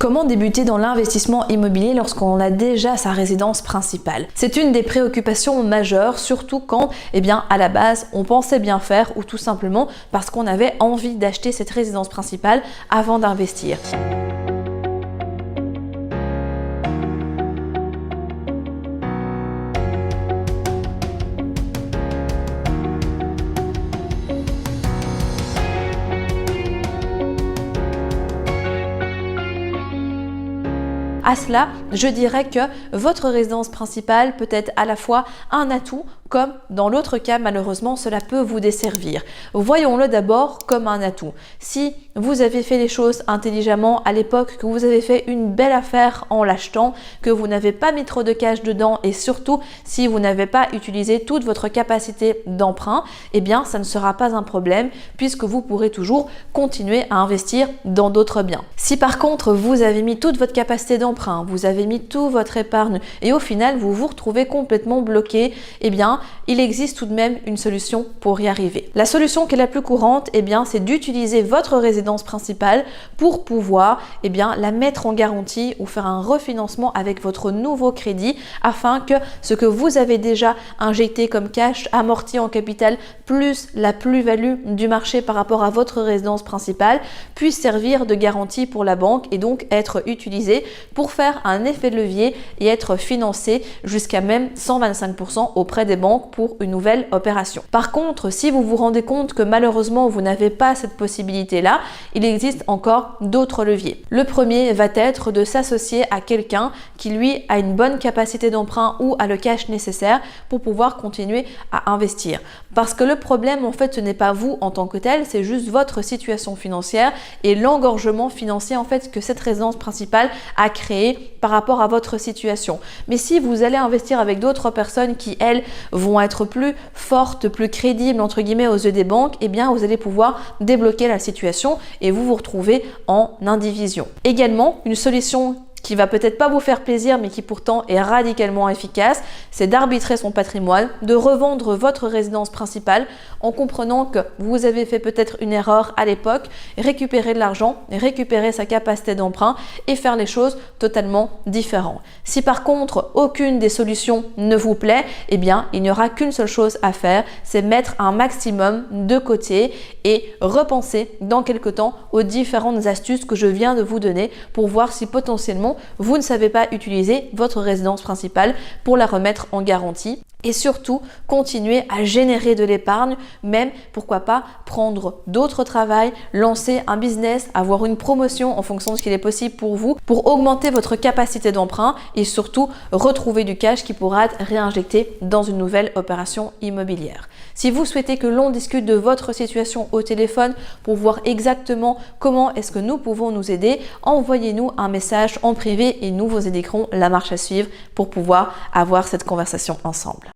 Comment débuter dans l'investissement immobilier lorsqu'on a déjà sa résidence principale? C'est une des préoccupations majeures, surtout quand, à la base, on pensait bien faire ou tout simplement parce qu'on avait envie d'acheter cette résidence principale avant d'investir. À cela, je dirais que votre résidence principale peut être à la fois un atout, comme dans l'autre cas, malheureusement, cela peut vous desservir. Voyons-le d'abord comme un atout. Si vous avez fait les choses intelligemment à l'époque, que vous avez fait une belle affaire en l'achetant, que vous n'avez pas mis trop de cash dedans et surtout si vous n'avez pas utilisé toute votre capacité d'emprunt, ça ne sera pas un problème puisque vous pourrez toujours continuer à investir dans d'autres biens. Si par contre vous avez mis toute votre capacité d'emprunt, vous avez mis toute votre épargne et au final vous vous retrouvez complètement bloqué, il existe tout de même une solution pour y arriver. La solution qui est la plus courante, c'est d'utiliser votre résidence principale pour pouvoir la mettre en garantie ou faire un refinancement avec votre nouveau crédit afin que ce que vous avez déjà injecté comme cash amorti en capital plus la plus-value du marché par rapport à votre résidence principale puisse servir de garantie pour la banque et donc être utilisé pour faire un effet de levier et être financé jusqu'à même 125% auprès des banques pour une nouvelle opération. Par contre, si vous vous rendez compte que malheureusement vous n'avez pas cette possibilité-là, il existe encore d'autres leviers. Le premier va être de s'associer à quelqu'un qui lui a une bonne capacité d'emprunt ou a le cash nécessaire pour pouvoir continuer à investir. Parce que le problème en fait ce n'est pas vous en tant que tel, c'est juste votre situation financière et l'engorgement financier en fait que cette résidence principale a créé par rapport à votre situation. Mais si vous allez investir avec d'autres personnes qui elles vont être plus fortes, plus crédibles entre guillemets aux yeux des banques, vous allez pouvoir débloquer la situation et vous vous retrouvez en indivision. Également, une solution qui va peut-être pas vous faire plaisir mais qui pourtant est radicalement efficace, c'est d'arbitrer son patrimoine, de revendre votre résidence principale en comprenant que vous avez fait peut-être une erreur à l'époque, récupérer de l'argent, récupérer sa capacité d'emprunt et faire les choses totalement différentes. Si par contre aucune des solutions ne vous plaît, il n'y aura qu'une seule chose à faire, c'est mettre un maximum de côté et repenser dans quelque temps aux différentes astuces que je viens de vous donner pour voir si potentiellement vous ne savez pas utiliser votre résidence principale pour la remettre en garantie. Et surtout, continuer à générer de l'épargne, même pourquoi pas prendre d'autres travails, lancer un business, avoir une promotion en fonction de ce qu'il est possible pour vous, pour augmenter votre capacité d'emprunt et surtout retrouver du cash qui pourra être réinjecté dans une nouvelle opération immobilière. Si vous souhaitez que l'on discute de votre situation au téléphone pour voir exactement comment est-ce que nous pouvons nous aider, envoyez-nous un message en privé et nous vous indiquerons la marche à suivre pour pouvoir avoir cette conversation ensemble.